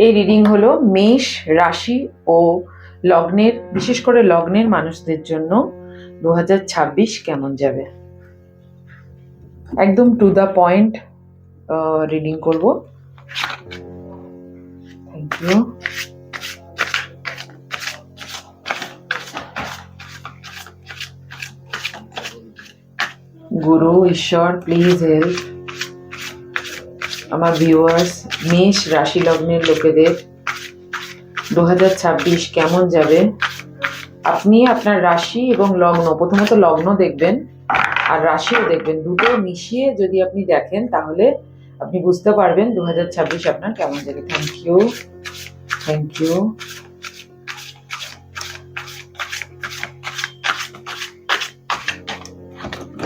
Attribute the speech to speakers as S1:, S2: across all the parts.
S1: এই রিডিং হলো মেষ রাশি ও লগ্নের, বিশেষ করে লগ্নের মানুষদের জন্য 2026 কেমন যাবে। একদম টু দ্য পয়েন্ট রিডিং করব। Thank you. গুরু, ঈশ্বর, প্লিজ হেল্প আমার ভিউয়ার্স। মেষ রাশি লগ্নের লোকেদের 2026 কেমন যাবে। আপনি আপনার রাশি এবং লগ্ন, প্রথমত লগ্ন দেখবেন আর রাশিও দেখবেন, দুটো মিশিয়ে যদি আপনি দেখেন তাহলে আপনি বুঝতে পারবেন 2026 আপনার কেমন যাবে। Thank you, thank you.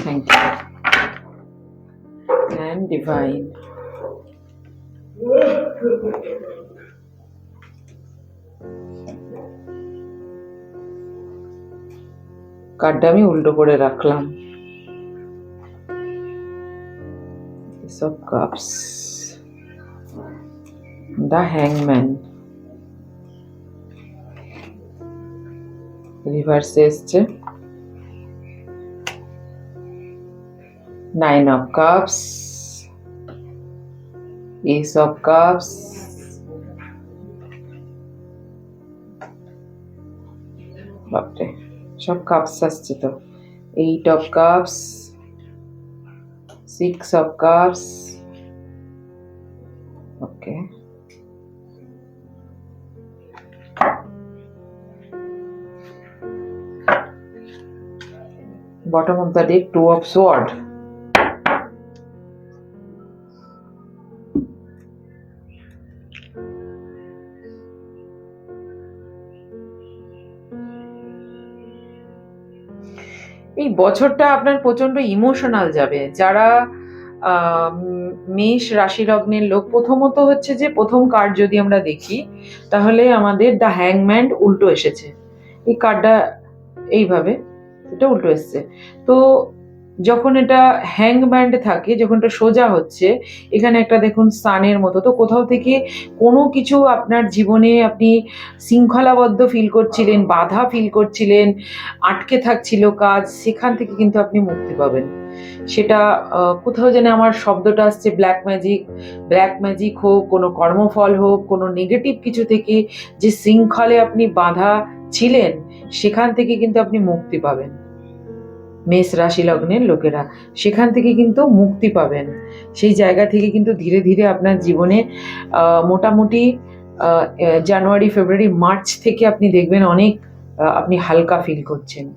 S1: Thank you and divine. কার্ডটা আমি উল্টো করে রাখলাম। Ace of Cups, the Hangman, রিভার্সে এসছে, 9 of Cups, Ace of Cups, বাপরে সব কাপস আসছে তো, 8 of Cups, 6 of Cups, okay. Bottom of the deck, 2 of Sword. এই বছরটা আপনার প্রচন্ড ইমোশনাল যাবে। যারা মেষ রাশি লগ্নের লোক, প্রথমত হচ্ছে যে প্রথম কার্ড যদি আমরা দেখি তাহলে আমাদের দ্য হ্যাংম্যান উল্টো এসেছে। এই কার্ডটা এইভাবে, এটা উল্টো এসছে। তো যখন এটা হ্যাংম্যান্ড থাকে, যখন এটা সোজা হচ্ছে, এখানে একটা দেখুন সানের মতো, তো কোথাও থেকে কোনো কিছু আপনার জীবনে আপনি শৃঙ্খলাবদ্ধ ফিল করছিলেন, বাধা ফিল করছিলেন, আটকে থাকছিল কাজ, সেখান থেকে কিন্তু আপনি মুক্তি পাবেন। সেটা কোথাও যেন আমার শব্দটা আসছে ব্ল্যাক ম্যাজিক হোক, কোনো কর্মফল হোক, কোনো নেগেটিভ কিছু থেকে যে শৃঙ্খলে আপনি বাধা ছিলেন, সেখান থেকে কিন্তু আপনি মুক্তি পাবেন। মেষ রাশি লগ্নের লোকেরা সেখান থেকে কিন্তু মুক্তি পাবেন। সেই জায়গা থেকে কিন্তু ধীরে ধীরে আপনার জীবনে মোটামুটি জানুয়ারি, ফেব্রুয়ারি, মার্চ থেকে আপনি দেখবেন অনেক আপনি হালকা ফিল করছেন।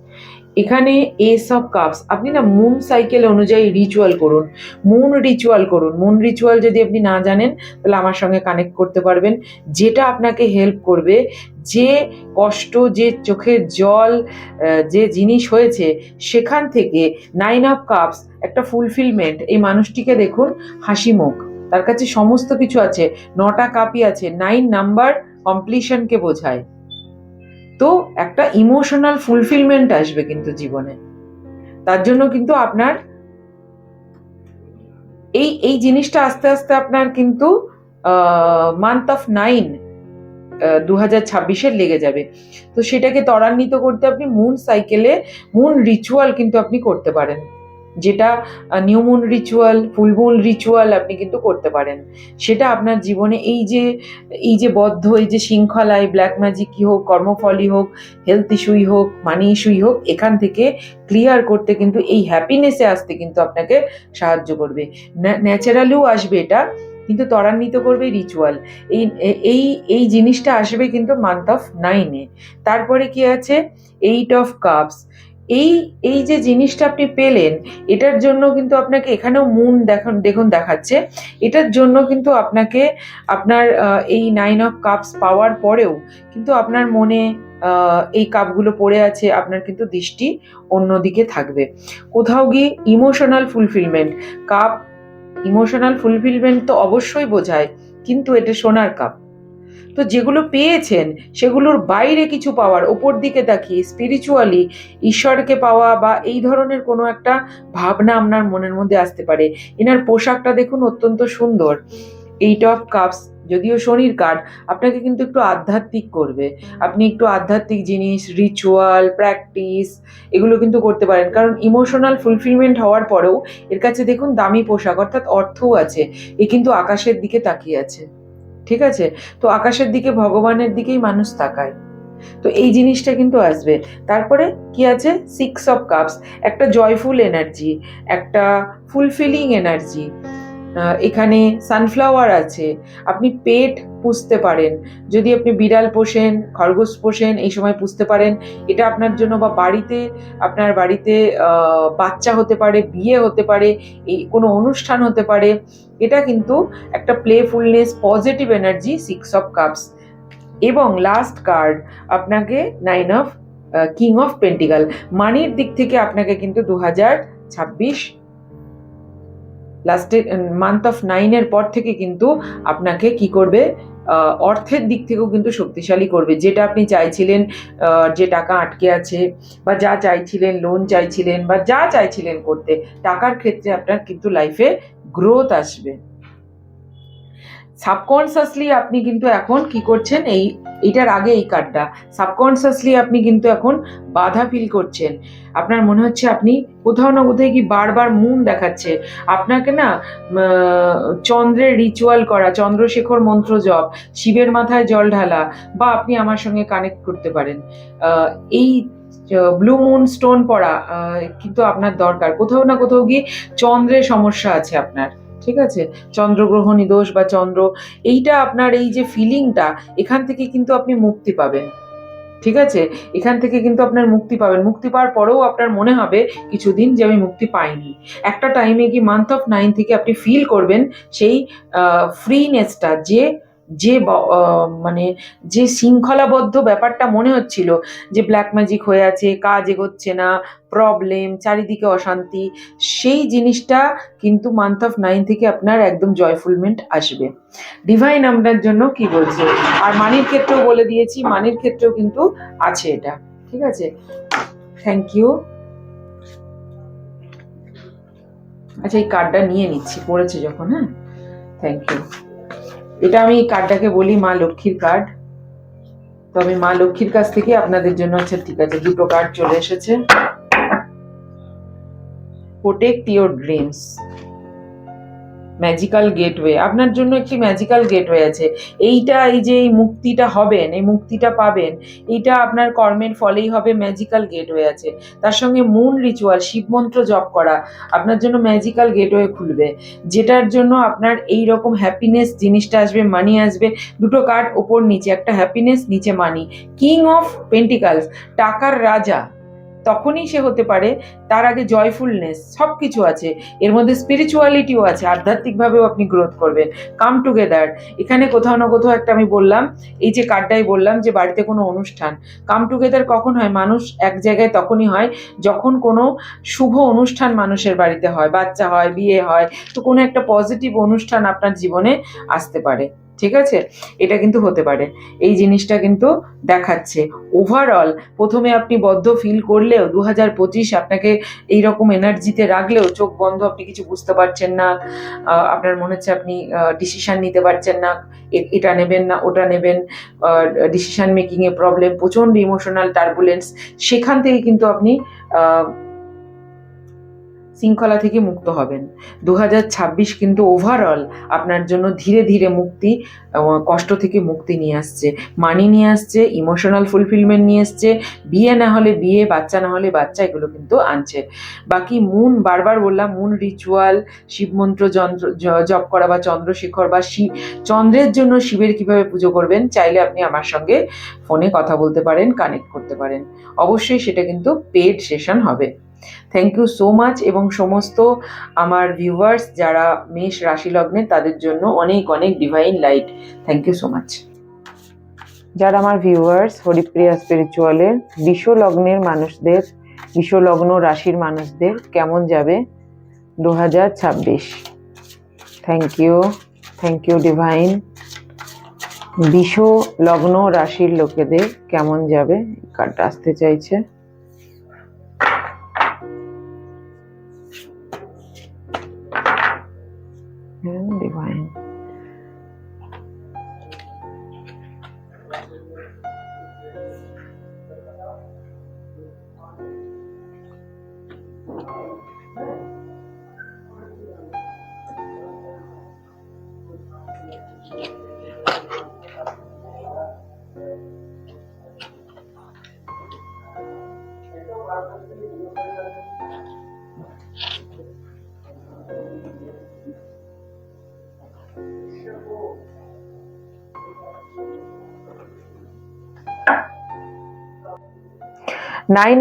S1: এখানে এস অফ কাপস, আপনি না মুন সাইকেল অনুযায়ী রিচুয়াল করুন, মুন রিচুয়াল যদি আপনি না জানেন তাহলে আমার সঙ্গে কানেক্ট করতে পারবেন, যেটা আপনাকে হেল্প করবে। যে কষ্ট, যে চোখের জল, যে জিনিস হয়েছে, সেখান থেকে 9 অফ কাপস একটা ফুলফিলমেন্ট। এই মানুষটিকে দেখুন, হাসি মুখ, তার কাছে সমস্ত কিছু আছে, 9টা কাপই আছে, 9 নাম্বার কমপ্লিশনকে বোঝায়। তো একটা ইমোশনাল ফুলফিলমেন্ট আসবে কিন্তু জীবনে। তার জন্য কিন্তু আপনার এই জিনিসটা আস্তে আস্তে আপনার কিন্তু মান্থ অফ 9 2026 লেগে যাবে। তো সেটাকে ত্বরান্বিত করতে আপনি মুন রিচুয়াল কিন্তু আপনি করতে পারেন, যেটা new moon ritual, full moon ritual আপনি কিন্তু করতে পারেন। সেটা আপনার জীবনে এই যে বদ্ধ, এই যে শৃঙ্খলায়, ব্ল্যাক ম্যাজিকই হোক, কর্মফলই হোক, হেলথ ইস্যুই হোক, মানি ইস্যুই হোক, এখান থেকে ক্লিয়ার করতে কিন্তু, এই হ্যাপিনেসে আসতে কিন্তু আপনাকে সাহায্য করবে। ন্যাচারালিও আসবে এটা, কিন্তু ত্বরান্বিত করবে রিচুয়াল। এই জিনিসটা আসবে কিন্তু মান্থ অফ 9-এ। তারপরে কি আছে, 8 অফ কাপস। এই যে জিনিসটা আপনি পেলেন, এটার জন্য কিন্তু আপনাকে, এখানেও মুন দেখুন দেখাচ্ছে, এটার জন্য কিন্তু আপনাকে আপনার এই 9 অফ কাপস পাওয়ার পরেও কিন্তু আপনার মনে এই কাপগুলো পড়ে আছে, আপনার কিন্তু দৃষ্টি অন্যদিকে থাকবে। কোথাও গিয়ে emotional fulfilment, cup emotional fulfilment তো অবশ্যই বোঝায়, কিন্তু এটা সোনার কাপ। তো যেগুলো পেয়েছেন সেগুলোর বাইরে কিছু পাওয়ার, ওপর দিকে তাকিয়ে স্পিরিচুয়ালি ঈশ্বরকে পাওয়া বা এই ধরনের কোনো একটা ভাবনা আপনার মনের মধ্যে আসতে পারে। এনার পোশাকটা দেখুন অত্যন্ত সুন্দর, 8 অফ কাপস, যদিও শনির কার্ড, আপনাকে কিন্তু একটু আধ্যাত্মিক করবে। আপনি একটু আধ্যাত্মিক জিনিস, রিচুয়াল, প্র্যাকটিস এগুলো কিন্তু করতে পারেন। কারণ ইমোশনাল ফুলফিলমেন্ট হওয়ার পরেও এর কাছে দেখুন দামি পোশাক অর্থাৎ অর্থও আছে। এ কিন্তু আকাশের দিকে তাকিয়ে আছে, ঠিক আছে? তো আকাশের দিকে, ভগবানের দিকেই মানুষ তাকায়। তো এই জিনিসটা কিন্তু আসবে। তারপরে কি আছে? 6 অফ কাপস, একটা জয়ফুল এনার্জি, একটা ফুলফিলিং এনার্জি। এখানে সানফ্লাওয়ার আছে। আপনি পেট পুষতে পারেন, যদি আপনি বিড়াল পোষেন, খরগোশ পোষেন, এই সময় পুষতে পারেন। এটা আপনার জন্য, বা বাড়িতে, আপনার বাড়িতে বাচ্চা হতে পারে, বিয়ে হতে পারে, এই কোনো অনুষ্ঠান হতে পারে। এটা কিন্তু একটা playfulness, positive energy, 6 of cups. এবং লাস্ট কার্ড আপনাকে 9 অফ কিং অফ পেন্টিকাল। মানির দিক থেকে আপনাকে কিন্তু 2026 লাস্টের মান্থ অফ 9-এর পর থেকে কিন্তু আপনাকে কি করবে, অর্থের দিক থেকেও কিন্তু শক্তিশালী করবে। যেটা আপনি চাইছিলেন, যে টাকা আটকে আছে, বা যা চাইছিলেন, লোন চাইছিলেন, বা যা চাইছিলেন করতে, টাকার ক্ষেত্রে আপনার কিন্তু লাইফে গ্রোথ আসবে। সাবকনসিয়াসলি আপনি কিন্তু এখন কি করছেন, এইটার আগে এই কার্ডটা, সাবকনসিয়াসলি আপনি কিন্তু এখন বাধা ফিল করছেন। আপনার মনে হচ্ছে আপনি কোথাও না কোথাও কি বারবার মুন দেখাচ্ছে আপনাকে না। চন্দ্রের রিচুয়াল করা, চন্দ্রশেখর মন্ত্র জপ, শিবের মাথায় জল ঢালা, বা আপনি আমার সঙ্গে কানেক্ট করতে পারেন। এই ব্লু মুন স্টোন পড়া কিন্তু আপনার দরকার। কোথাও না কোথাও গিয়ে চন্দ্রের সমস্যা আছে আপনার, ঠিক আছে? চন্দ্রগ্রহণী দোষ বা চন্দ্র, এইটা আপনার এই যে ফিলিংটা, এখান থেকে কিন্তু আপনি মুক্তি পাবেন, ঠিক আছে? এখান থেকে কিন্তু আপনার মুক্তি পাবেন। মুক্তি পাওয়ার পরেও আপনার মনে হবে কিছুদিন যে আমি মুক্তি পাইনি। একটা টাইমে কি মান্থ অফ 9 থেকে আপনি ফিল করবেন সেই ফ্রিনেসটা, যে যে মানে যে শৃঙ্খলাবদ্ধ ব্যাপারটা মনে হচ্ছিল, যে ব্ল্যাক ম্যাজিক হয়ে আছে, কাজ এগোচ্ছে না, প্রবলেম, চারিদিকে অশান্তি, সেই জিনিসটা কিন্তু মান্থ অফ 9 থেকে আপনার একদম জয়ফুলমেন্ট আসবে। ডিভাইন আপনার জন্য কি বলছে? আর মানির ক্ষেত্রেও বলে দিয়েছি, মানির ক্ষেত্রেও কিন্তু আছে এটা, ঠিক আছে? Thank you. আচ্ছা, এই কার্ডটা নিয়ে নিচ্ছি, পড়েছে যখন। হ্যাঁ, থ্যাংক ইউ। এটা আমি এই কার্ডটাকে বলি মা লক্ষ্মীর কার্ড। তো আমি মা লক্ষ্মীর কাছ থেকে আপনাদের জন্য, আচ্ছা ঠিক আছে, 2টো কার্ড চলে এসেছে। Protect your dreams, magical gateway, আপনার জন্য একটি ম্যাজিক্যাল গেটওয়ে আছে। এইটা, এই যে এই মুক্তিটা হবেন, এই মুক্তিটা পাবেন, এইটা আপনার কর্মের ফলেই হবে। ম্যাজিক্যাল গেটওয়ে আছে, তার সঙ্গে মুন রিচুয়াল, শিব মন্ত্র জপ করা আপনার জন্য ম্যাজিক্যাল গেটওয়ে খুলবে, যেটার জন্য আপনার এই রকম হ্যাপিনেস জিনিসটা আসবে, মানি আসবে। 2টো কার্ড ওপর নিচে, একটা হ্যাপিনেস, নিচে মানি। কিং অফ পেন্টিকালস, টাকার রাজা তখনই সে হতে পারে, তার আগে জয়ফুলনেস, সব কিছু আছে এর মধ্যে। স্পিরিচুয়ালিটিও আছে, আধ্যাত্মিকভাবেও আপনি গ্রোথ করবেন। কাম টুগেদার, এখানে কোথাও না কোথাও একটা, আমি বললাম এই যে কার্ডটাই বললাম, যে বাড়িতে কোনো অনুষ্ঠান, কাম টুগেদার কখন হয়? মানুষ এক জায়গায় তখনই হয় যখন কোনো শুভ অনুষ্ঠান মানুষের বাড়িতে হয়, বাচ্চা হয়, বিয়ে হয়, তো কোনো একটা পজিটিভ অনুষ্ঠান আপনার জীবনে আসতে পারে, ঠিক আছে? এটা কিন্তু হতে পারে, এই জিনিসটা কিন্তু দেখাচ্ছে। ওভারঅল প্রথমে আপনি বদ্ধ ফিল করলেও 2025 আপনাকে এইরকম এনার্জিতে রাখলেও, চোখ বন্ধ, আপনি কিছু বুঝতে পারছেন না, আপনার মনে হচ্ছে আপনি ডিসিশন নিতে পারছেন না, এটা নেবেন না ওটা নেবেন, ডিসিশন মেকিং এ প্রবলেম, প্রচন্ড ইমোশনাল টার্বুলেন্স, সেখান থেকে কিন্তু আপনি শৃঙ্খলা থেকে মুক্ত হবেন। 2026 কিন্তু ওভারঅল আপনার জন্য ধীরে ধীরে মুক্তি, কষ্ট থেকে মুক্তি নিয়ে আসছে, মানি নিয়ে আসছে, ইমোশনাল ফুলফিলমেন্ট নিয়ে আসছে, বিয়ে না হলে বিয়ে, বাচ্চা না হলে বাচ্চা, এগুলো কিন্তু আনছে। বাকি মুন, বারবার বললাম, মুন রিচুয়াল, শিবমন্ত্র জপ করা, বা চন্দ্রশেখর, বা শিব, চন্দ্রের জন্য শিবের কিভাবে পুজো করবেন, চাইলে আপনি আমার সঙ্গে ফোনে কথা বলতে পারেন, কানেক্ট করতে পারেন। অবশ্যই সেটা কিন্তু পেড সেশন হবে। Thank you so much. এবং সমস্ত আমার ভিউয়ার্স যারা মেষ রাশি লগ্নে, তাদের জন্য অনেক অনেক divine light. Thank you so much. যারা আমার ভিউয়ার্স হরিপ্রিয়া স্পিরিচুয়ালের বিষ লগ্নের মানুষদের, বিষ লগ্ন রাশির মানুষদের কেমন যাবে 2026? Thank you divine. বিষ লগ্ন রাশির লোকেদের কেমন যাবে, কার্ডটা আসতে চাইছে। ডিভাইন, নাইন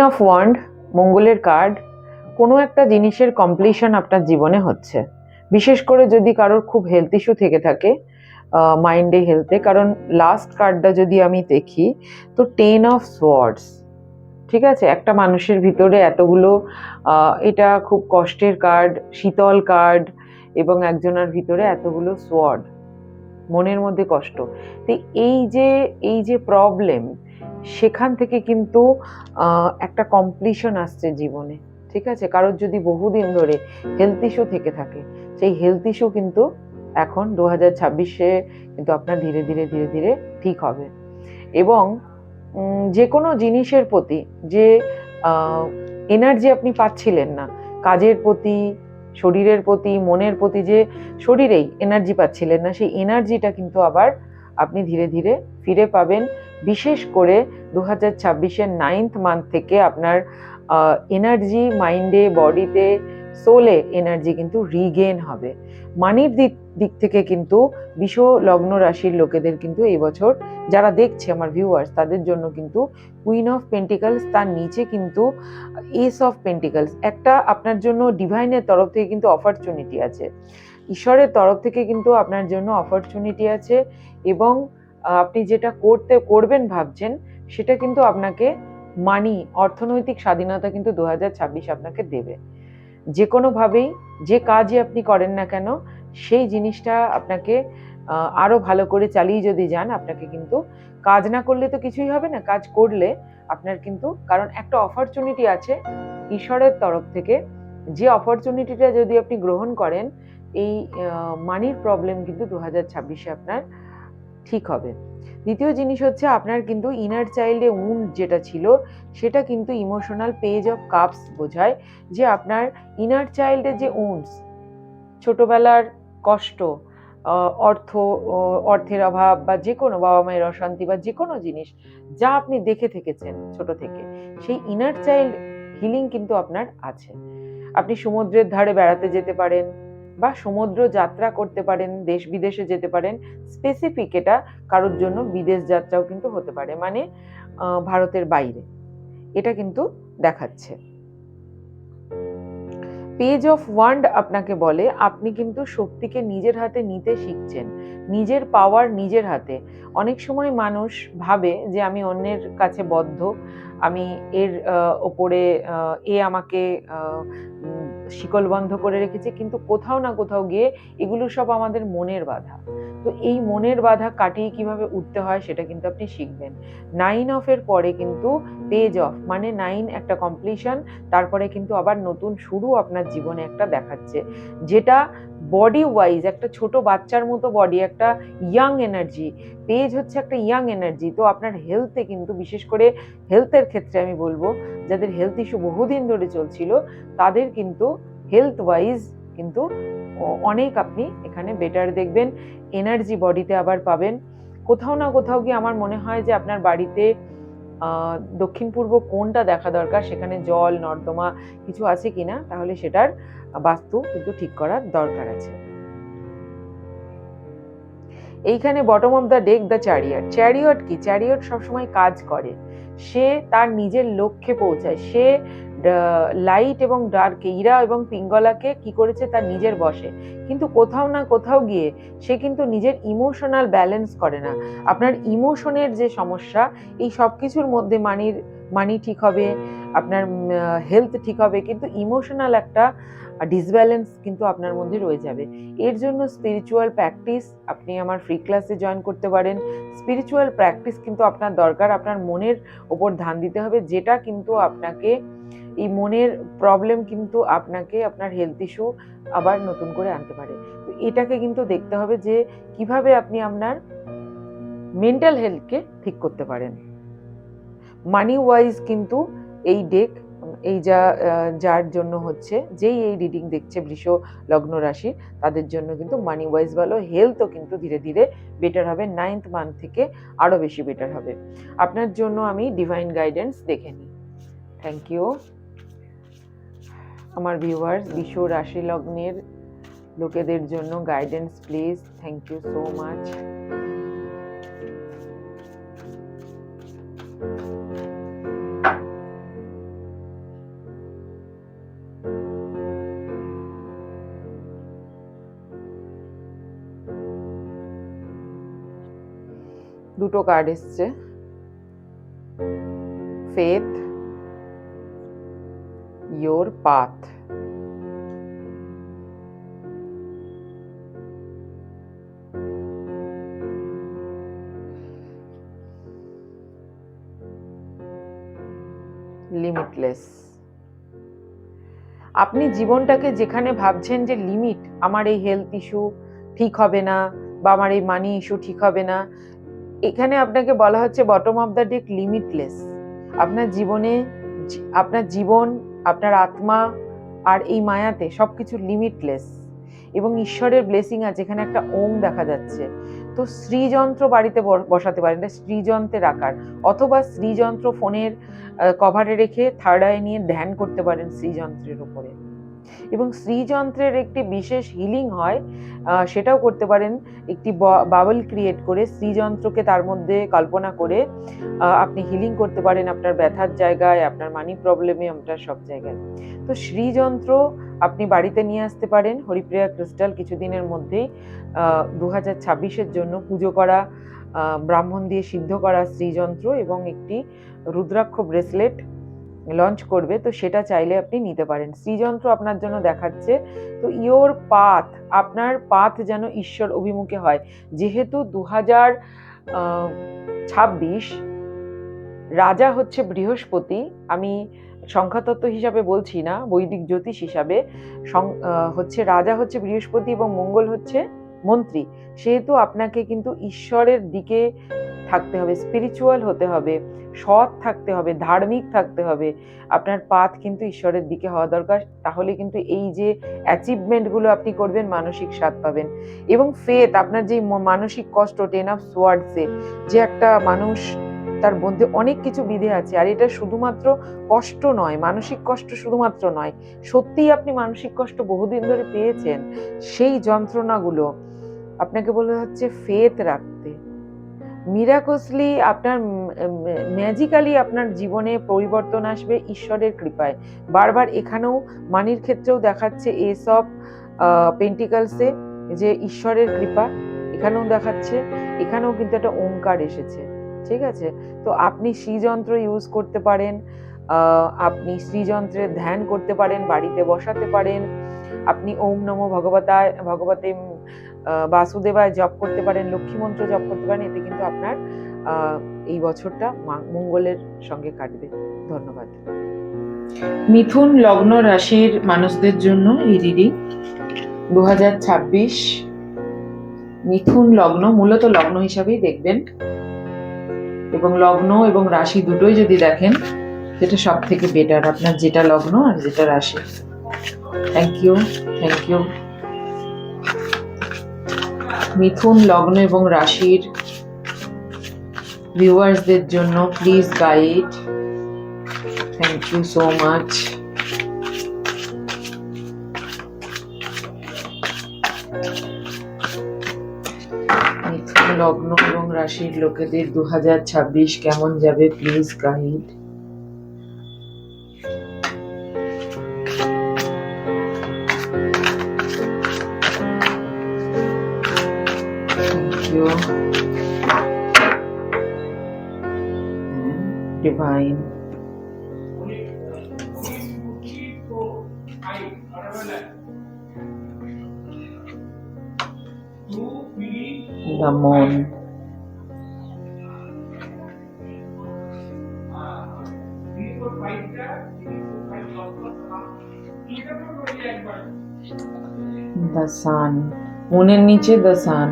S1: অফ ওয়ান্ড, মঙ্গলের কার্ড। কোনো একটা জিনিসের কমপ্লিশন আপনার জীবনে হচ্ছে, বিশেষ করে যদি কারোর খুব হেলথ ইস্যু থেকে থাকে, মাইন্ডে হেলথে। কারণ লাস্ট কার্ডটা যদি আমি দেখি তো 10 অফ সোয়ার্ডস, ঠিক আছে? একটা মানুষের ভিতরে এতগুলো, এটা খুব কষ্টের কার্ড, শীতল কার্ড, এবং একজনের ভিতরে এতগুলো সোয়ার্ড, মনের মধ্যে কষ্ট। তো এই যে প্রবলেম, সেখান থেকে কিন্তু একটা কমপ্লিশন আসছে জীবনে, ঠিক আছে? কারোর যদি বহুদিন ধরে হেলথ ইস্যু থেকে থাকে, সেই হেলথ ইস্যু কিন্তু এখন 2026-এ কিন্তু আপনার ধীরে ধীরে ধীরে ধীরে ঠিক হবে। এবং যে কোনো জিনিসের প্রতি যে এনার্জি আপনি পাচ্ছিলেন না, কাজের প্রতি, শরীরের প্রতি, মনের প্রতি, যে শরীরেই এনার্জি পাচ্ছিলেন না, সেই এনার্জিটা কিন্তু আবার আপনি ধীরে ধীরে ফিরে পাবেন। বিশেষ করে 2026-এর 9th মান্থ থেকে আপনার এনার্জি, মাইন্ডে, বডিতে, সোলে এনার্জি কিন্তু রিগেন হবে। মানির দিক থেকে কিন্তু বিষ লগ্ন রাশির লোকেদের কিন্তু এই বছর, যারা দেখছে আমার ভিউয়ার্স, তাদের জন্য কিন্তু কুইন অফ পেন্টিকলস, তার নিচে কিন্তু এস অফ পেন্টিকলস, একটা আপনার জন্য ডিভাইনের তরফ থেকে কিন্তু অপরচুনিটি আছে, ঈশ্বরের তরফ থেকে কিন্তু আপনার জন্য অপরচুনিটি আছে। এবং আপনি যেটা করবেন ভাবছেন, সেটা কিন্তু আপনাকে মানি, অর্থনৈতিক স্বাধীনতা কিন্তু 2026 আপনাকে দেবে। যে কোনোভাবেই যে কাজই আপনি করেন না কেন, সেই জিনিসটা আপনাকে আরো ভালো করে চালিয়ে যদি যান, আপনাকে কিন্তু, কাজ না করলে তো কিছুই হবে না, কাজ করলে আপনার কিন্তু, কারণ একটা অপরচুনিটি আছে ঈশ্বরের তরফ থেকে, যে অপরচুনিটিটা যদি আপনি গ্রহণ করেন, এই মানির প্রবলেম কিন্তু 2026-এ আপনার ঠিক হবে। দ্বিতীয় জিনিস হচ্ছে, আপনার কিন্তু ইনার চাইল্ডে উন্ড যেটা ছিল, সেটা কিন্তু ইমোশনাল পেজ অফ কাপস বোঝায়, যে আপনার ইনার চাইল্ডের যে উন্ডস, ছোটবেলার কষ্ট, অর্থের অভাব, বা যে কোনো বাবা মায়ের অশান্তি, বা যে কোনো জিনিস যা আপনি দেখে থেকেছেন ছোট থেকে, সেই ইনার চাইল্ড হিলিং কিন্তু আপনার আছে। আপনি সমুদ্রের ধারে বেড়াতে যেতে পারেন, বা সমুদ্র যাত্রা করতে পারেন, দেশ বিদেশে যেতে পারেন। স্পেসিফিক এটা কারোর জন্য বিদেশ যাত্রাও কিন্তু হতে পারে, মানে ভারতের বাইরে, এটা কিন্তু দেখাচ্ছে। পেজ অফ ওয়ান্ড আপনাকে বলে, আপনি কিন্তু শক্তিকে নিজের হাতে নিতে শিখছেন, নিজের পাওয়ার নিজের হাতে। অনেক সময় মানুষ ভাবে যে আমি অন্যের কাছে বদ্ধ, আমি এর ওপরে, এ আমাকে শিকলবদ্ধ করে রেখেছে, কিন্তু কোথাও না কোথাও গিয়ে এগুলো সব আমাদের মনের বাধা। তো এই মনের বাধা কাটিয়ে কিভাবে উঠতে হয়, সেটা কিন্তু আপনি শিখবেন। 9 অফের পরে কিন্তু পেজ অফ, মানে 9 একটা কমপ্লিশন, তারপরে কিন্তু আবার নতুন শুরু আপনার জীবনে একটা দেখাচ্ছে, যেটা বডি ওয়াইজ একটা ছোট বাচ্চার মতো বডি, একটা ইয়াং এনার্জি। পেজ হচ্ছে একটা ইয়াং এনার্জি। তো আপনার হেলথে কিন্তু, বিশেষ করে হেলথের ক্ষেত্রে আমি বলবো, যাদের হেলথ ইস্যু বহুদিন ধরে চলছিল, তাদের কিন্তু হেলথ ওয়াইজ কিন্তু অনেক আপনি এখানে বেটার দেখবেন, এনার্জি বডিতে আবার পাবেন। কোথাও না কোথাও গিয়ে আমার মনে হয় যে আপনার বাড়িতে দক্ষিণ পূর্ব কোণটা দেখা দরকার, সেখানে জল নর্দমা কিছু আছে কিনা, তাহলে সেটার বাস্তু কিন্তু ঠিক করার দরকার আছে। এইখানে bottom of the day the chariot. Chariot কি? চ্যারিয়ট সবসময় কাজ করে, সে তার নিজের লক্ষ্যে পৌঁছায়। সে লাইট এবং ডার্ক, ইরা এবং পিঙ্গলাকে কি করেছে, তার নিজের বশে। কিন্তু কোথাও না কোথাও গিয়ে সে কিন্তু নিজের ইমোশনাল ব্যালেন্স করে না। আপনার ইমোশনের যে সমস্যা, এই সব কিছুর মধ্যে মানি ঠিক হবে, আপনার হেলথ ঠিক হবে, কিন্তু ইমোশনাল একটা ডিসব্যালেন্স কিন্তু আপনার মধ্যে রয়ে যাবে। এর জন্য স্পিরিচুয়াল প্র্যাকটিস, আপনি আমার ফ্রি ক্লাসে জয়েন করতে পারেন। স্পিরিচুয়াল প্র্যাকটিস কিন্তু আপনার দরকার, আপনার মনের ওপর ধ্যান দিতে হবে, যেটা কিন্তু আপনাকে, এই মনের প্রবলেম কিন্তু আপনাকে আপনার হেলথ ইস্যু আবার নতুন করে আনতে পারে। তো এটাকে কিন্তু দেখতে হবে যে কিভাবে আপনি আপনার মেন্টাল হেলথকে ঠিক করতে পারেন। মানি ওয়াইজ কিন্তু এই ডেক, এই যার জন্য হচ্ছে, যেই এই রিডিং দেখছে বৃষ লগ্ন রাশি, তাদের জন্য কিন্তু মানি ওয়াইজ ভালো, হেলথও কিন্তু ধীরে ধীরে বেটার হবে, 9th মান্থ থেকে আরো বেশি বেটার হবে। আপনার জন্য আমি ডিভাইন গাইডেন্স দেখে নিই। Thank you. আমার ভিউয়ার্স, বিশ্ব রাশি লগ্নের লোকেদের জন্য guidance please. Thank you so much. দুটো কার্ড এসছে, ফেথ, ইয়োর পাথ। লিমিটলেস। আপনি জীবনটাকে যেখানে ভাবছেন যে লিমিট, আমার এই হেলথ ইস্যু ঠিক হবে না বা আমার এই মানি ইস্যু ঠিক হবে না, এখানে আপনাকে বলা হচ্ছে bottom of the day limitless. আপনার জীবনে, আপনার জীবন, আপনার আত্মা আর এই মায়াতে সবকিছু লিমিটলেস এবং ঈশ্বরের ব্লেসিং আছে। এখানে একটা ওম দেখা যাচ্ছে। তো শ্রীযন্ত্র বাড়িতে বসাতে পারেন, এটা শ্রীযন্ত্রের আকার, অথবা শ্রীযন্ত্র ফোনের কভারে রেখে থার্ড আই নিয়ে ধ্যান করতে পারেন শ্রীযন্ত্রের উপরে। এবং শ্রীযন্ত্রের একটি বিশেষ হিলিং হয়, সেটাও করতে পারেন। একটি বাবল ক্রিয়েট করে শ্রীযন্ত্রকে তার মধ্যে কল্পনা করে আপনি হিলিং করতে পারেন আপনার ব্যথার জায়গায়, আপনার মানি প্রবলেমে, আপনার সব জায়গায়। তো শ্রীযন্ত্র আপনি বাড়িতে নিয়ে আসতে পারেন। হরিপ্রিয়া ক্রিস্টাল কিছুদিনের মধ্যেই 2026-এর জন্য পুজো করা, ব্রাহ্মণ দিয়ে সিদ্ধ করা শ্রীযন্ত্র এবং একটি রুদ্রাক্ষ ব্রেসলেট লঞ্চ করবে। তো সেটা চাইলে আপনি নিতে পারেন। শ্রীযন্ত্র আপনার জন্য দেখাচ্ছে। তো ইয়োর পাথ, আপনার পাথ যেন ঈশ্বর অভিমুখে হয়। যেহেতু 2026 রাজা হচ্ছে বৃহস্পতি, আমি সংখ্যাতত্ত্ব হিসাবে বলছি না, বৈদিক জ্যোতিষ হিসাবে হচ্ছে রাজা হচ্ছে বৃহস্পতি এবং মঙ্গল হচ্ছে মন্ত্রী। সেহেতু আপনাকে কিন্তু ঈশ্বরের দিকে থাকতে হবে, স্পিরিচুয়াল হতে হবে, সৎ থাকতে হবে, ধার্মিক থাকতে হবে। আপনার পাথ কিন্তু ঈশ্বরের দিকে হওয়া দরকার। তাহলে কিন্তু এই যে অ্যাচিভমেন্টগুলো আপনি করবেন, মানসিক স্বাদ পাবেন। এবং ফেথ, আপনার যে মানসিক কষ্ট, 10 অফ সোয়ার্ডসে যে একটা মানুষ তার মধ্যে অনেক কিছু বিধে আছে, আর এটা শুধুমাত্র কষ্ট নয়, মানসিক কষ্ট শুধুমাত্র নয়, সত্যিই আপনি মানসিক কষ্ট বহুদিন ধরে পেয়েছেন। সেই যন্ত্রণাগুলো আপনাকে বলা হচ্ছে ফেথ রাখতে। মিরাকসলি আপনার ম্যাজিক্যালি আপনার জীবনে পরিবর্তন আসবে ঈশ্বরের কৃপায়। বারবার এখানেও মানির ক্ষেত্রেও দেখাচ্ছে এস অফ পেন্টিকলসে যে ঈশ্বরের কৃপা এখানেও দেখাচ্ছে। এখানেও কিন্তু একটা ওঙ্কার এসেছে, ঠিক আছে? তো আপনি শ্রীযন্ত্র ইউজ করতে পারেন, আপনি শ্রীযন্ত্রের ধ্যান করতে পারেন, বাড়িতে বসাতে পারেন। আপনি ওম নমো ভগবতে বাসুদেবায় জপ করতে পারেন, লক্ষ্মী মন্ত্র জপ করতে পারেন। এতে কিন্তু আপনার এই বছরটা মঙ্গলের সঙ্গে কাটবে। ধন্যবাদ। মিথুন লগ্ন রাশির মানুষদের জন্য এই রিডিং 2026 মিথুন লগ্ন, মূলত লগ্ন হিসাবেই দেখবেন, এবং লগ্ন এবং রাশি দুটোই যদি দেখেন সেটা সব থেকে বেটার, আপনার যেটা লগ্ন আর যেটা রাশি। Thank you, thank you. মিথুন লগ্ন এবং রাশির ভিউয়ার্সদের জন্য please guide. Thank you so much. মিথুন লগ্ন এবং রাশির লোকেদের 2026 কেমন যাবে, please guide. Divine. The moon. The sun. মুনের নিচে the sun.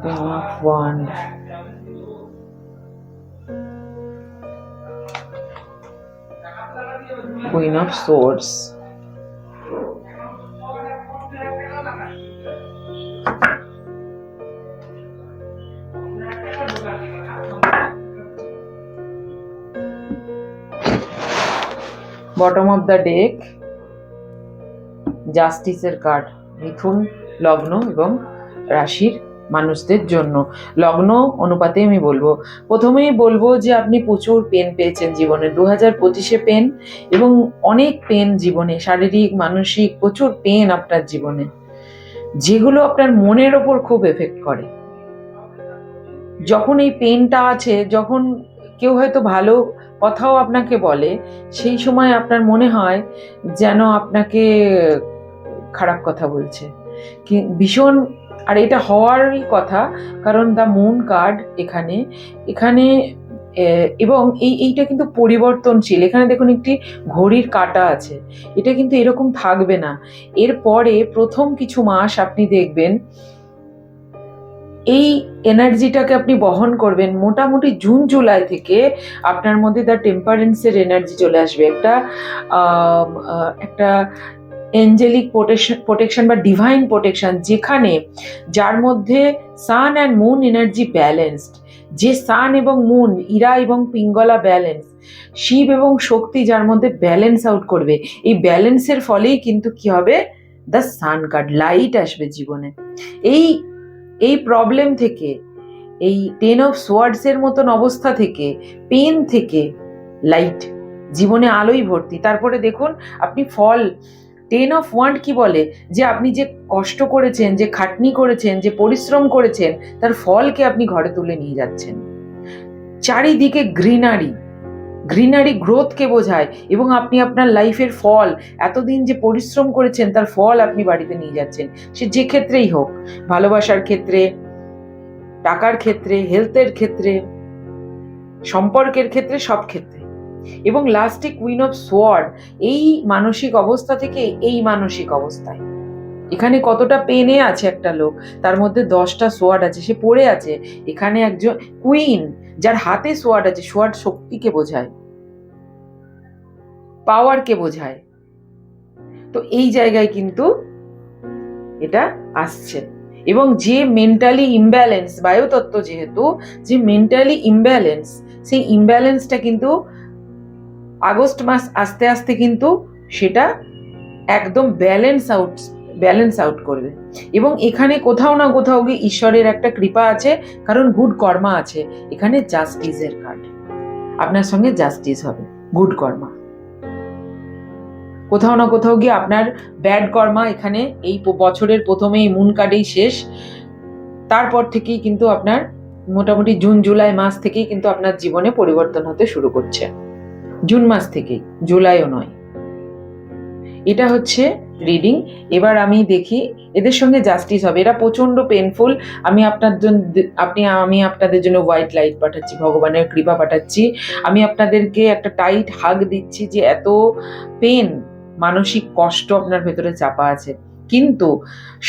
S1: Queen of Wands. Queen of Swords. Bottom of the deck জাস্টিসের কার্ড, মিথুন লগ্ন এবং রাশির মানুষদের জন্য। লগ্ন অনুপাতে আমি বলবো, প্রথমেই বলবো যে আপনি প্রচুর পেন পেয়েছেন জীবনে, 2025-এ পেন, এবং অনেক পেন জীবনে, শারীরিক মানসিক প্রচুর পেন আপনার জীবনে, যেগুলো আপনার মনের ওপর খুব এফেক্ট করে। যখন এই পেনটা আছে, যখন কেউ হয়তো ভালো কথাও আপনাকে বলে, সেই সময় আপনার মনে হয় যেন আপনাকে খারাপ কথা বলছে, ভীষণ। আর এটা হওয়ারই কথা, কারণ দ্য মুন কার্ড এখানে এখানে এবং এইটা কিন্তু পরিবর্তনশীল। এখানে দেখুন একটি ঘড়ির কাঁটা আছে, এটা কিন্তু এরকম থাকবে না। এরপরে প্রথম কিছু মাস আপনি দেখবেন এই এনার্জিটাকে আপনি বহন করবেন। মোটামুটি জুন জুলাই থেকে আপনার মধ্যে দ্য টেম্পারেন্সের এনার্জি চলে আসবে, একটা এঞ্জেলিক প্রোটেকশন বা ডিভাইন প্রোটেকশন, যেখানে যার মধ্যে সান অ্যান্ড মুন এনার্জি ব্যালেন্সড, যে সান এবং মুন, ইরা এবং পিঙ্গলা ব্যালেন্স, শিব এবং শক্তি যার মধ্যে ব্যালেন্স আউট করবে। এই ব্যালেন্সের ফলেই কিন্তু কি হবে, দ্য সান কার্ড, লাইট আসবে জীবনে। এই প্রবলেম থেকে, এই 10 অফ সোয়ার্ডস এর মতন অবস্থা থেকে, পেন থেকে লাইট, জীবনে আলোই ভর্তি। তারপরে দেখুন আপনি ফল, 10 অফ ওয়ান্ড কি বলে, যে আপনি যে কষ্ট করেছেন, যে খাটনি করেছেন, যে পরিশ্রম করেছেন, তার ফলকে আপনি ঘরে তুলে নিয়ে যাচ্ছেন। চারিদিকে গ্রিনারি গ্রোথকে বোঝায়, এবং আপনি আপনার লাইফের ফল, এতদিন যে পরিশ্রম করেছেন তার ফল আপনি বাড়িতে নিয়ে যাচ্ছেন। সে যে ক্ষেত্রেই হোক, ভালোবাসার ক্ষেত্রে, টাকার ক্ষেত্রে, হেলথের ক্ষেত্রে, সম্পর্কের ক্ষেত্রে, সব ক্ষেত্রে। এবং লাস্টে কুইন অফ সোয়ার্ড, এই মানসিক অবস্থা থেকে এই মানসিক অবস্থায়, এখানে কতটা পেনে আছে একটা লোক, তার মধ্যে 10টা সোয়ার্ড আছে, সে পড়ে আছে। এখানে একজন কুইন যার হাতে সোয়ার্ড আছে, সোয়ার্ড শক্তিকে বোঝায়, পাওয়ারকে বোঝায়। তো এই জায়গায় কিন্তু এটা আসছে। এবং যে মেন্টালি ইমব্যালেন্স, বায়ুতত্ত্ব যেহেতু, যে মেন্টালি ইমব্যালেন্স, সেই ইমব্যালেন্সটা কিন্তু আগস্ট মাস আস্তে আস্তে কিন্তু সেটা একদম ব্যালেন্স আউট করবে। এবং এখানে কোথাও না কোথাও গিয়ে ঈশ্বরের একটা কৃপা আছে, কারণ গুড কর্মা আছে এখানে। জাস্টিসের কার্ড, আপনার সঙ্গে জাস্টিস হবে, গুড কর্মা। কোথাও না কোথাও গিয়ে আপনার ব্যাড কর্মা এখানে এই বছরের প্রথমে এই মুন কার্ডেই শেষ। তারপর থেকেই কিন্তু আপনার মোটামুটি জুন জুলাই মাস থেকেই কিন্তু আপনার জীবনে পরিবর্তন হতে শুরু করছে, জুন মাস থেকেই, জুলাইও নয়। এটা হচ্ছে রিডিং। এবার আমি দেখি এদের সঙ্গে জাস্টিস হবে, এরা প্রচন্ড পেনফুল। আমি আপনাদের জন্য হোয়াইট লাইট পাঠাচ্ছি, ভগবানের কৃপা পাঠাচ্ছি। আমি আপনাদেরকে একটা টাইট হাগ দিচ্ছি, যে এত পেন, মানসিক কষ্ট আপনার ভেতরে চাপা আছে, কিন্তু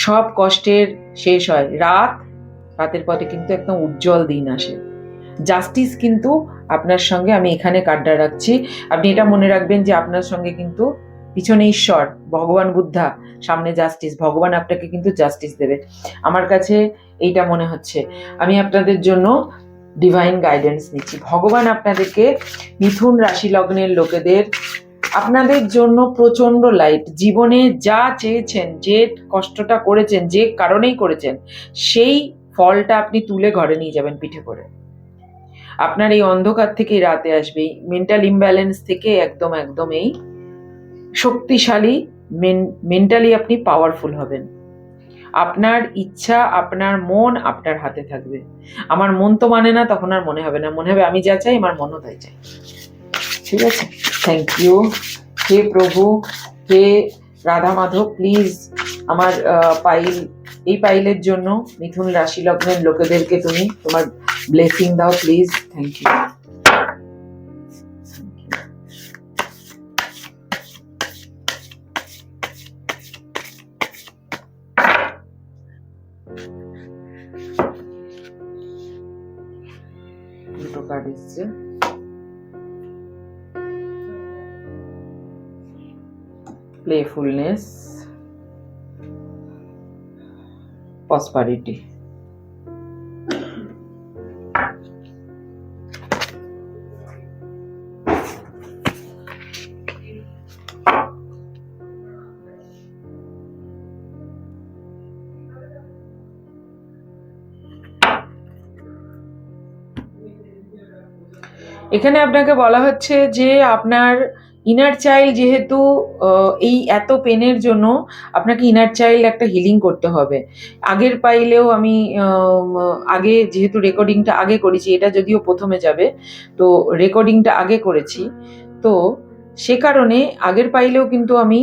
S1: সব কষ্টের শেষ হয় রাতের পথে কিন্তু একদম উজ্জ্বল দিন আসে। জাস্টিস কিন্তু আপনার সঙ্গে, আমি এখানে কার্ডটা রাখছি, আপনি এটা মনে রাখবেন যে আপনার সঙ্গে কিন্তু পিছনে ঈশ্বর, ভগবান বুদ্ধা, সামনে জাস্টিস, ভগবান আপনাকে কিন্তু জাস্টিস দেবে। আমার কাছে এইটা মনে হচ্ছে। আমি আপনাদের জন্য ডিভাইন গাইডেন্স নিচ্ছি। ভগবান আপনাদেরকে, মিথুন রাশি লগ্নের লোকেদের, আপনাদের জন্য প্রচন্ড লাইট, জীবনে যা চেয়েছেন, যে কষ্টটা করেছেন, যে কারণেই করেছেন, সেই ফলটা আপনি তুলে ঘরে নিয়ে যাবেন পিঠে করে। আপনার এই অন্ধকার থেকে রাতে আসবে, মেন্টাল ইমব্যালেন্স থেকে একদম এই শক্তিশালী, মেন্টালি আপনি পাওয়ারফুল হবেন। আপনার ইচ্ছা, আপনার মন আপনার হাতে থাকবে। আমার মন তো মানে না, তখন আর মনে হবে না, মনে হবে আমি যা চাই আমার মনও তাই চাই। ঠিক আছে, থ্যাংক ইউ। হে প্রভু, হে রাধা মাধব, প্লিজ আমার এই পাইলের জন্য মিথুন রাশি লগ্নের লোকেদেরকে তুমি তোমার ব্লেসিং দাও প্লিজ। Thank you. দুটো কার্ড এসছে, প্লেফুলনেস, প্রসপারিটি। এখানে আপনাকে বলা হচ্ছে যে আপনার ইনার চাইল্ড যেহেতু এই এত পেনের জন্য আপনাকে ইনার চাইল্ড একটা হিলিং করতে হবে। আগের পাইলেও আমি আগে যেহেতু রেকর্ডিংটা আগে করেছি, এটা যদিও প্রথমে যাবে, তো রেকর্ডিংটা আগে করেছি, তো সে কারণে আগের পাইলেও কিন্তু আমি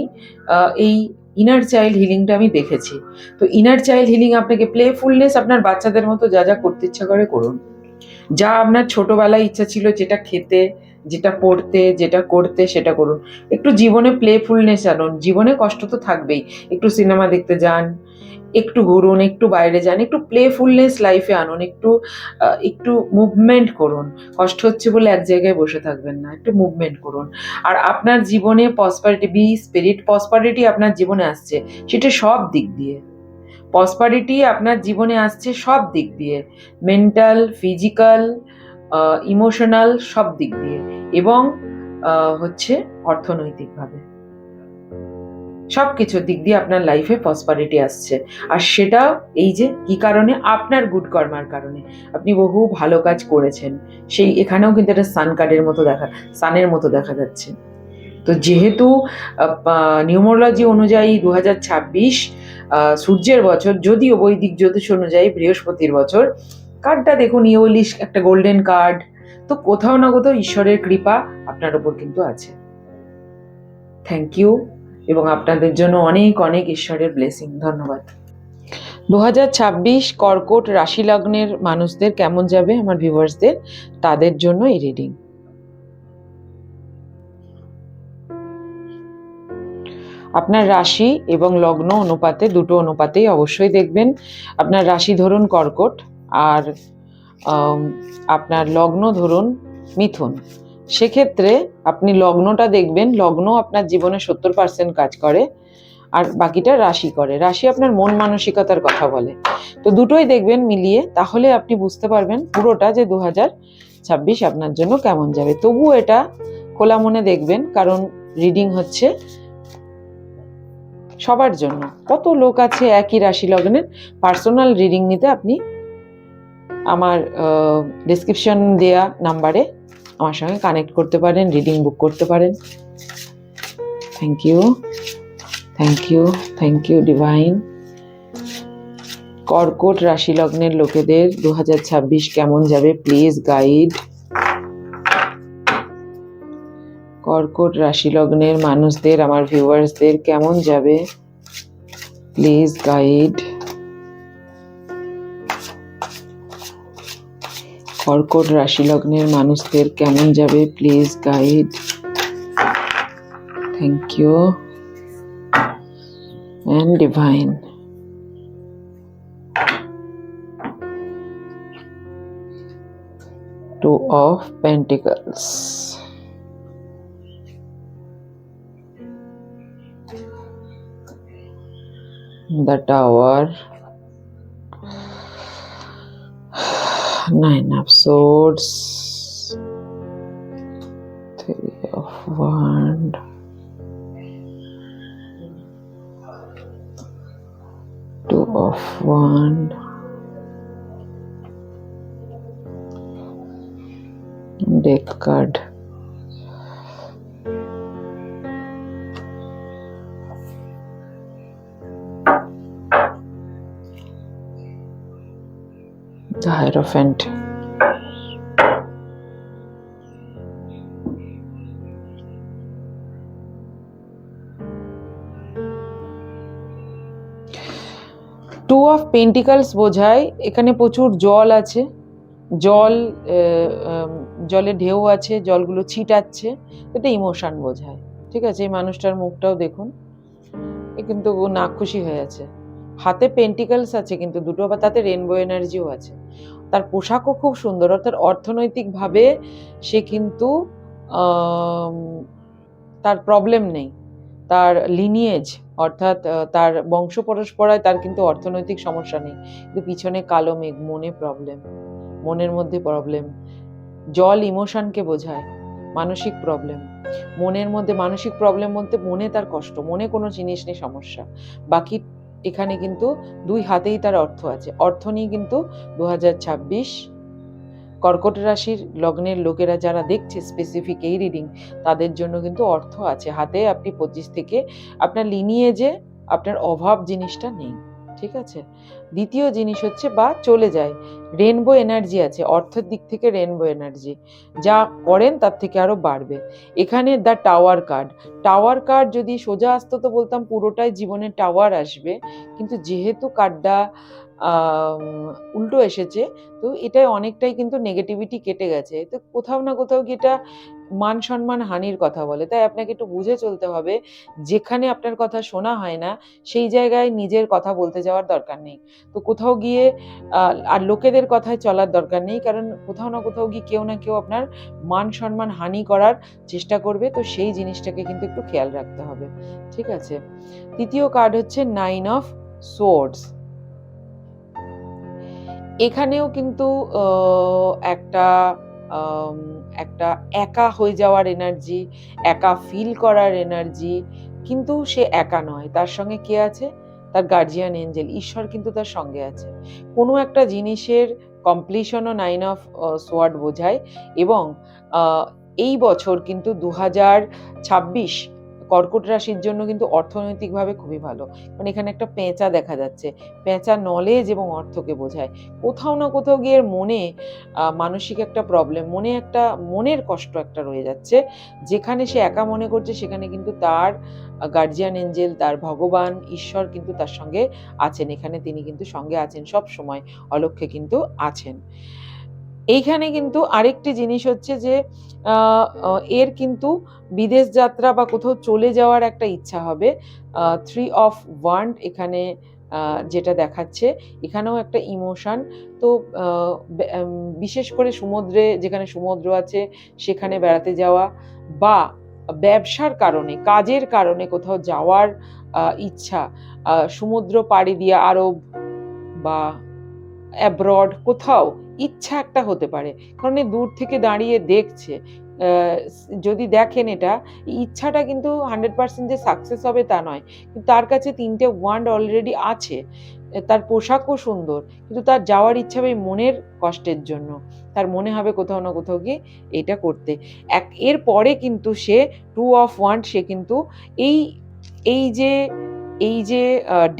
S1: এই ইনার চাইল্ড হিলিংটা আমি দেখেছি। তো ইনার চাইল্ড হিলিং আপনাকে প্লেফুলনেস, আপনার বাচ্চাদের মতো যা যা করতে ইচ্ছা করে করুন, যা আপনার ছোটবেলায় ইচ্ছা ছিল, যেটা খেতে, যেটা পড়তে, যেটা করতে, সেটা করুন। একটু জীবনে প্লেফুলনেস আনুন, জীবনে কষ্ট তো থাকবেই, একটু সিনেমা দেখতে যান, একটু ঘুরুন, একটু বাইরে যান, একটু প্লেফুলনেস লাইফে আনুন, একটু মুভমেন্ট করুন। কষ্ট হচ্ছে বলে এক জায়গায় বসে থাকবেন না, একটু মুভমেন্ট করুন। আর আপনার জীবনে প্রসপারিটি, বি স্পিরিট প্রসপারিটি আপনার জীবনে আসছে, সেটা সব দিক দিয়ে প্রসপারিটি আপনার জীবনে আসছে, সব দিক দিয়ে, মেন্টাল, ফিজিক্যাল, ইমোশনাল, সব দিক দিয়ে, এবং হচ্ছে অর্থনৈতিকভাবে, সবকিছু দিক দিয়ে আপনার লাইফে প্রসপারিটি আসছে। আর সেটা এই যে কি কারণে, আপনার গুড কর্মার কারণে, আপনি বহু ভালো কাজ করেছেন, সেই এখানেও কিন্তু একটা সানের মতো দেখা যাচ্ছে। তো যেহেতু নিউমোলজি অনুযায়ী 2026 সূর্যের বছর, যদিও বৈদিক জ্যোতিষ অনুযায়ী বৃহস্পতির বছর, কার্ডটা দেখুন ইয়োলিশ, একটা গোল্ডেন কার্ড, তো কোথাও না কোথাও ঈশ্বরের কৃপা আপনার ওপর কিন্তু আছে। থ্যাংক ইউ, এবং আপনাদের জন্য অনেক অনেক ঈশ্বরের ব্লেসিং। ধন্যবাদ। 2026 কর্কট রাশি লগ্নের মানুষদের কেমন যাবে, আমার ভিউয়ার্সদের, তাদের জন্য এই রিডিং। আপনার রাশি এবং লগ্ন অনুপাতে, দুটো অনুপাতেই অবশ্যই দেখবেন। আপনার রাশি ধরুন কর্কট, আর আপনার লগ্ন ধরুন মিথুন, সেক্ষেত্রে আপনি লগ্নটা দেখবেন। লগ্ন আপনার জীবনে 70% কাজ করে, আর বাকিটা রাশি করে। রাশি আপনার মন মানসিকতার কথা বলে। তো দুটোই দেখবেন মিলিয়ে, তাহলে আপনি বুঝতে পারবেন পুরোটা যে 2026 আপনার জন্য কেমন যাবে। তবুও এটা খোলা মনে দেখবেন, কারণ রিডিং হচ্ছে সবার জন্য। কত লোক আছে একই রাশি লগ্নের, পার্সোনাল রিডিং নিতে আপনি আমার ডেসক্রিপশন দেয়া নাম্বারে আমার সঙ্গে কানেক্ট করতে পারেন, রিডিং বুক করতে পারেন। Thank you, thank you, thank you divine. কর্কট রাশি লগ্নের লোকেদের 2026 কেমন যাবে, প্লিজ গাইড। কর্কট রাশি লগ্নের মানুষদের, আমার ভিউয়ার্সদের কেমন যাবে, প্লিজ গাইড। কর্কট রাশি লগ্নের মানুষদের কেমন যাবে, please guide. Thank you and divine. Two of Pentacles, the Tower, Nine of Swords, Three of Wands, Two of Wands, Death card. The Hierophant. Two of pentacles বোঝায় এখানে প্রচুর জল আছে, জলে ঢেউ আছে, জলগুলো ছিটাচ্ছে, এটা ইমোশন বোঝায়। ঠিক আছে, এই মানুষটার মুখটাও দেখুন, এ কিন্তু না খুশি হয়ে আছে। হাতে পেন্টিকলস আছে কিন্তু দুটো, বা তাতে রেনবো এনার্জিও আছে। তার পোশাকও খুব সুন্দর, অর্থাৎ অর্থনৈতিকভাবে সে কিন্তু তার প্রবলেম নেই। তার লিনিয়েজ, অর্থাৎ তার বংশ পরস্পরায় তার কিন্তু অর্থনৈতিক সমস্যা নেই, কিন্তু পিছনে কালো মেঘ, মনে প্রবলেম, মনের মধ্যে প্রবলেম। জল ইমোশনকে বোঝায়, মানসিক প্রবলেম, মনের মধ্যে মানসিক প্রবলেম বলতে মনে তার কষ্ট, মনে কোনো জিনিস নেই সমস্যা, বাকি এখানে কিন্তু দুই হাতেই তার অর্থ আছে। অর্থ নিয়ে কিন্তু 2026 কর্কট রাশির লগ্নের লোকেরা যারা দেখছে স্পেসিফিক এই রিডিং, তাদের জন্য কিন্তু অর্থ আছে হাতে। আপনি 25 থেকে আপনার লিনিয়েজে আপনার অভাব জিনিসটা নেই, ঠিক আছে। দ্বিতীয় জিনিস হচ্ছে বা চলে যায়, রেনবো এনার্জি আছে, অর্থের দিক থেকে রেনবো এনার্জি, যা করেন তার থেকে আরো বাড়বে। এখানে the tower card, tower card যদি সোজা আসতো তো বলতাম পুরোটাই জীবনে টাওয়ার আসবে, কিন্তু যেহেতু কার্ডটা উল্টো এসেছে, তো এটাই অনেকটাই কিন্তু নেগেটিভিটি কেটে গেছে। তো কোথাও না কোথাও কি এটা মান সম্মান হানির কথা বলে। তাই আপনাকে একটু বুঝে চলতে হবে, যেখানে আপনার কথা শোনা হয় না সেই জায়গায় নিজের কথা বলতে যাওয়ার দরকার নেই। তো কোথাও গিয়ে আর লোকেদের কথায় চলার দরকার নেই, কারণ কোথাও না কোথাও গিয়ে কেউ না কেউ আপনার মান সম্মান হানি করার চেষ্টা করবে। তো সেই জিনিসটাকে কিন্তু একটু খেয়াল রাখতে হবে, ঠিক আছে। তৃতীয় কার্ড হচ্ছে 9 অফ সোর্ডস। এখানেও কিন্তু একটা একটা একা হয়ে যাওয়ার এনার্জি, একা ফিল করার এনার্জি, কিন্তু সে একা নয়, তার সঙ্গে কে আছে, তার গার্জিয়ান এঞ্জেল, ঈশ্বর কিন্তু তার সঙ্গে আছে। কোনো একটা জিনিসের কমপ্লিশনও 9 অফ সোয়ার্ড বোঝায়। এবং এই বছর কিন্তু 2026 কর্কট রাশির জন্য কিন্তু অর্থনৈতিকভাবে খুবই ভালো। মানে এখানে একটা পেঁচা দেখা যাচ্ছে, পেঁচা নলেজ এবং অর্থকে বোঝায়। কোথাও না কোথাও গিয়ে মনে মানসিক একটা প্রবলেম, মনে একটা মনের কষ্ট একটা রয়ে যাচ্ছে, যেখানে সে একা মনে করছে, সেখানে কিন্তু তার গার্জিয়ান এঞ্জেল, তার ভগবান ঈশ্বর কিন্তু তার সঙ্গে আছেন। এখানে তিনি কিন্তু সঙ্গে আছেন, সব সময় অলক্ষ্যে কিন্তু আছেন। এইখানে কিন্তু আরেকটি জিনিস হচ্ছে যে এর কিন্তু বিদেশ যাত্রা বা কোথাও চলে যাওয়ার একটা ইচ্ছা হবে। 3 অফ ওয়ান্ড এখানে যেটা দেখাচ্ছে, এখানেও একটা ইমোশন। তো বিশেষ করে সমুদ্রে, যেখানে সমুদ্র আছে সেখানে বেড়াতে যাওয়া, বা ব্যবসার কারণে, কাজের কারণে কোথাও যাওয়ার ইচ্ছা, সমুদ্র পাড়ি দিয়ে আরব বা অ্যাব্রড কোথাও ইচ্ছা একটা হতে পারে, কারণ দূর থেকে দাঁড়িয়ে দেখছে। যদি দেখেন এটা, ইচ্ছাটা কিন্তু 100% যে সাকসেস হবে তা নয়, কিন্তু তার কাছে 3টে ওয়ান্ড অলরেডি আছে, তার পোশাকও সুন্দর, কিন্তু তার যাওয়ার ইচ্ছা হবে মনের কষ্টের জন্য। তার মনে হবে কোথাও না কোথাও গিয়ে এটা করতে। এর পরে কিন্তু সে 2 অফ ওয়ান্ড, সে কিন্তু এই এই যে এই যে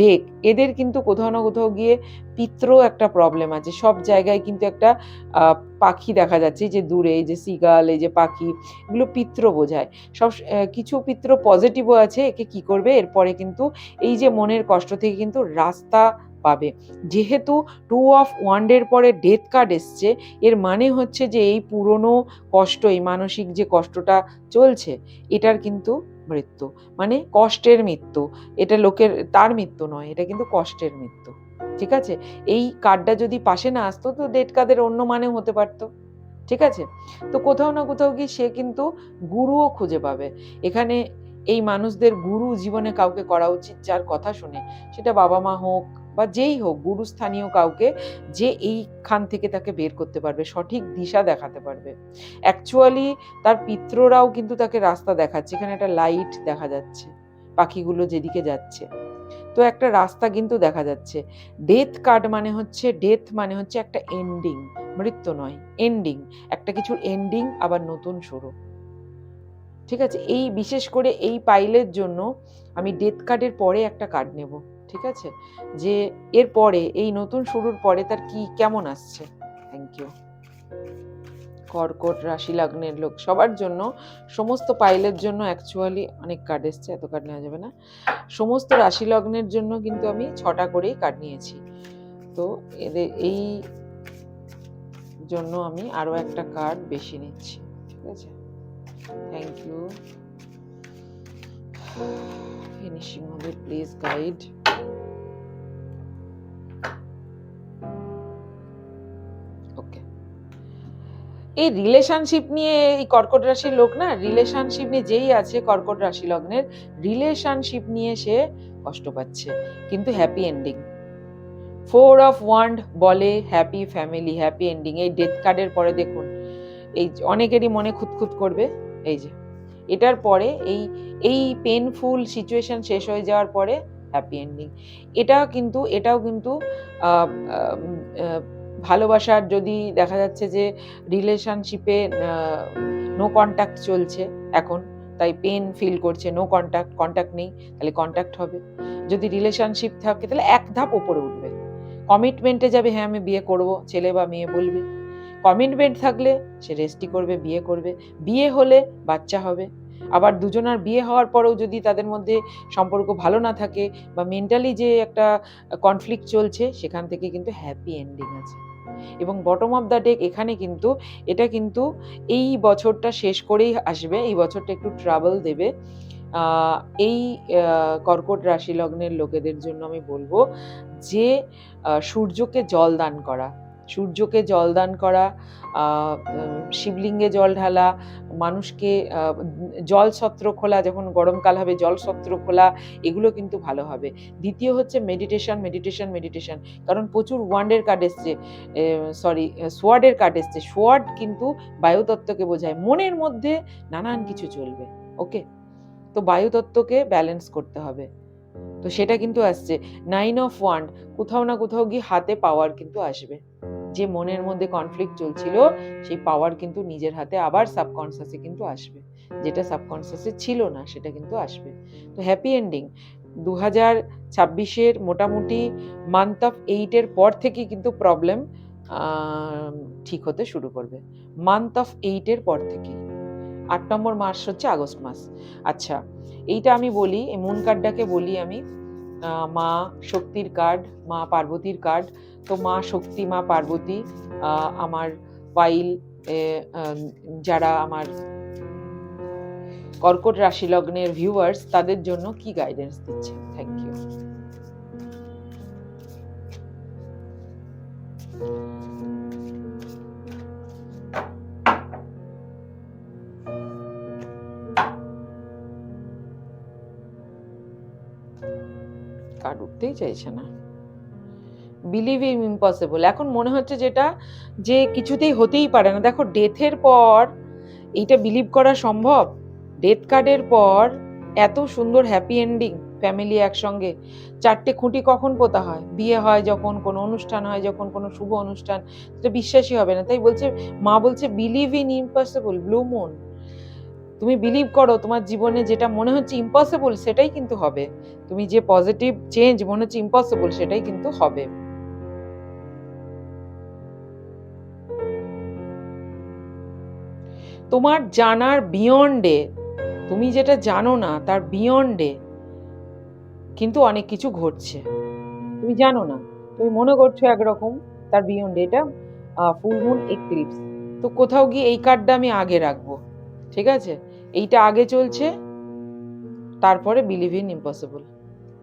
S1: ডেক, এদের কিন্তু কোথাও না কোথাও গিয়ে পিত্র একটা প্রবলেম আছে। সব জায়গায় কিন্তু একটা পাখি দেখা যাচ্ছে, যে দূরে এই যে সিগাল, এই যে পাখি, এগুলো পিত্র বোঝায়। সব কিছু পিত্র পজিটিভও আছে। একে কি করবে, এরপরে কিন্তু এই যে মনের কষ্ট থেকে কিন্তু রাস্তা পাবে। যেহেতু 2 অফ ওয়ান্ডের পরে ডেথ কার্ড এসছে, এর মানে হচ্ছে যে এই পুরনো কষ্ট, এই মানসিক যে কষ্টটা চলছে, এটার কিন্তু মৃত্যু, মানে কষ্টের মৃত্যু। এটা লোকের তার মৃত্যু নয়, এটা কিন্তু কষ্টের মৃত্যু, ঠিক আছে। এই কার্ডটা যদি পাশে না আসতো তো ডেড কার্ডের অন্য মানে হতে পারতো, ঠিক আছে। তো কোথাও না কোথাও কি সে কিন্তু গুরুও খুঁজে পাবে। এখানে এই মানুষদের গুরু জীবনে কাউকে করা উচিত, যার কথা শুনে, সেটা বাবা মা হোক বা যেই হোক, গুরুস্থানীয় কাউকে, যে এইখান থেকে তাকে বের করতে পারবে, সঠিক দিশা দেখাতে পারবে। অ্যাকচুয়ালি তার পিত্ররাও কিন্তু তাকে রাস্তা দেখাচ্ছে। এখানে একটা লাইট দেখা যাচ্ছে, পাখিগুলো যেদিকে যাচ্ছে, তো একটা রাস্তা কিন্তু দেখা যাচ্ছে। ডেথ কার্ড মানে হচ্ছে, ডেথ মানে হচ্ছে একটা এন্ডিং, মৃত্যু নয়, এন্ডিং, একটা কিছুর এন্ডিং, আবার নতুন শুরু, ঠিক আছে। এই বিশেষ করে এই পাইলের জন্য আমি ডেথ কার্ডের পরে একটা কার্ড নেব, ঠিক আছে, যে এর পরে এই নতুন শুরুর পরে তার কি কেমন আসছে। Thank you. কর্কট রাশি লগ্নের লোক সবার জন্য, সমস্ত পাইলের জন্য অ্যাকচুয়ালি অনেক কার্ড এসছে, এত কার্ড নেওয়া যাবে না। সমস্ত রাশি লগ্নের জন্য কিন্তু আমি 6টা করেই কার্ড নিয়েছি। তো এদের এই জন্য আমি আরো একটা কার্ড বেশি নিচ্ছি, ঠিক আছে। Thank you. ফিনিশিং হবে, প্লিজ গাইড। ওকে, এই রিলেশনশিপ নিয়ে এই কর্কট রাশির লোক না, রিলেশনশিপ নিয়ে যেই আছে কর্কট রাশি লগ্নের, রিলেশনশিপ নিয়ে সে কষ্ট পাচ্ছে, কিন্তু হ্যাপি এন্ডিং। 4 অফ ওয়ান্ড বলে হ্যাপি ফ্যামিলি, হ্যাপি এন্ডিং। এই ডেথ কার্ডের পরে দেখুন, এই অনেকেরই মনে খুঁতখুত করবে, এই যে এটার পরে এই পেনফুল সিচুয়েশন শেষ হয়ে যাওয়ার পরে হ্যাপি এন্ডিং। এটাও কিন্তু ভালোবাসার যদি দেখা যাচ্ছে যে রিলেশনশিপে নো কন্ট্যাক্ট চলছে এখন, তাই পেন ফিল করছে, নো কন্ট্যাক্ট নেই, তাহলে কন্ট্যাক্ট হবে। যদি রিলেশনশিপ থাকে তাহলে এক ধাপ উপরে উঠবে, কমিটমেন্টে যাবে, হ্যাঁ আমি বিয়ে করব, ছেলে বা মেয়ে বলবে। কমিটমেন্ট থাকলে সে রেস্টি করবে, বিয়ে করবে, বিয়ে হলে বাচ্চা হবে। আবার দুজনার বিয়ে হওয়ার পরেও যদি তাদের মধ্যে সম্পর্ক ভালো না থাকে বা মেন্টালি যে একটা কনফ্লিক্ট চলছে, সেখান থেকে কিন্তু হ্যাপি এন্ডিং আছে। এবং বটম অফ দ্য ডেক এখানে কিন্তু এটা কিন্তু এই বছরটা শেষ করেই আসবে, এই বছরটা একটু ট্রাবল দেবে। এই কর্কট রাশি লগ্নের লোকেদের জন্য আমি বলবো যে সূর্যকে জল দান করা, সূর্যকে জল দান করা, শিবলিঙ্গে জল ঢালা, মানুষকে জলছত্র খোলা, যখন গরমকাল হবে জলছত্র খোলা, এগুলো কিন্তু ভালো হবে। দ্বিতীয় হচ্ছে মেডিটেশন, মেডিটেশন, মেডিটেশন, কারণ প্রচুর ওয়ান্ডের কার্ড এসছে, সোয়ার্ডের কার্ড এসছে। সোয়ার্ড কিন্তু বায়ুতত্ত্বকে বোঝায়, মনের মধ্যে নানান কিছু চলবে, ওকে, তো বায়ুতত্ত্বকে ব্যালেন্স করতে হবে, তো সেটা কিন্তু আসছে। 9 অফ ওয়ান্ড, কোথাও না কোথাও গিয়ে হাতে পাওয়ার কিন্তু আসবে, যে মনের মধ্যে কনফ্লিক্ট চলছিল সেই পাওয়ার কিন্তু নিজের হাতে আবার সাবকনসিয়াসে কিন্তু আসবে, যেটা সাবকনসিয়াসে ছিল না সেটা কিন্তু আসবে। তো হ্যাপি এন্ডিং 2026-এর মোটামুটি মান্থ অফ 8-এর পর থেকে কিন্তু প্রবলেম ঠিক হতে শুরু করবে, মান্থ অফ 8-এর পর থেকে। 8 নম্বর মাস হচ্ছে আগস্ট মাস। আচ্ছা, এইটা আমি বলি, এই মুন কার্ডটাকে বলি আমি মা শক্তির কার্ড, মা পার্বতীর কার্ড। তো মা শক্তি, মা পার্বতী আমার পাইল, যারা আমার কর্কট রাশি লগ্নের ভিউয়ার্স, তাদের জন্য কি গাইডেন্স দিচ্ছে? Thank you. কার্ড উঠতেই চাইছে না। বিলিভ ইন ইম্পসিবল, এখন মনে হচ্ছে যেটা যে কিছুতেই হতেই পারে না। দেখো, ডেথের পর এইটা বিলিভ করা সম্ভব? ডেথ কার্ডের পর এত সুন্দর হ্যাপি এন্ডিং, ফ্যামিলি একসঙ্গে। 4টে খুঁটি কখন পোতা হয়? বিয়ে হয় যখন, কোনো অনুষ্ঠান হয় যখন, কোনো শুভ অনুষ্ঠান, সেটা বিশ্বাসই হবে না। তাই বলছে, মা বলছে believe in impossible, blue moon. তুমি বিলিভ করো, তোমার জীবনে যেটা মনে হচ্ছে ইম্পসিবল সেটাই কিন্তু হবে। তুমি যে পজিটিভ চেঞ্জ মনে হচ্ছে ইম্পসিবল সেটাই কিন্তু হবে। তোমার জানার বিয়ন্ডে, তুমি যেটা জানো না তার বিয়ন্ডে কিন্তু অনেক কিছু ঘটছে, তুমি জানো না, তুমি মনে করছো একরকম, তার বিয়ন্ডে এটা ফুল মুন এক্লিপস। তো কোথাও গিয়ে এই কার্ডটা আমি আগে রাখবো, ঠিক আছে? এইটা আগে চলছে, তারপরে বিলিভ ইন ইম্পসিবল,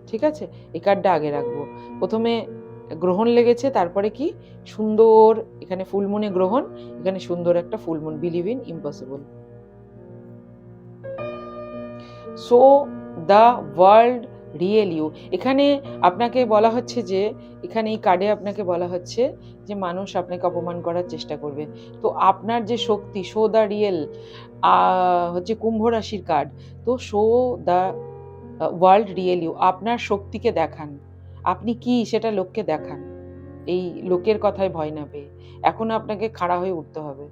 S1: ঠিক আছে? এই কার্ডটা আগে রাখবো। প্রথমে গ্রহণ লেগেছে, তারপরে কি সুন্দর, এখানে ফুলমুনে গ্রহণ, এখানে সুন্দর একটা full moon, believe in impossible. Show the world real you, এখানে আপনাকে বলা হচ্ছে যে, এখানে এই কার্ডে আপনাকে বলা হচ্ছে যে মানুষ আপনাকে অপমান করার চেষ্টা করবে, তো আপনার যে শক্তি, শো দ্য রিয়েল, হচ্ছে কুম্ভ রাশির কার্ড, তো show the world real you, আপনার শক্তিকে দেখান, আপনি কি সেটা লোককে দেখান, এই লোকের কথায় ভয় না পেয়ে। এখন আপনাকে খাড়া হয়ে উঠতে হবে।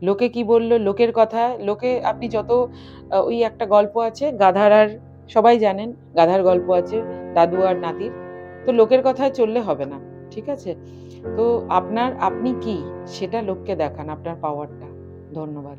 S1: লোকে কি বললো, লোকের কথা, লোকে, আপনি যত ওই একটা গল্প আছে গাধার, আর সবাই জানেন গাধার গল্প আছে, দাদু আর নাতির, তো লোকের কথায় চললে হবে না, ঠিক আছে? তো আপনি কি সেটা লোককে দেখান, আপনার পাওয়ারটা। ধন্যবাদ।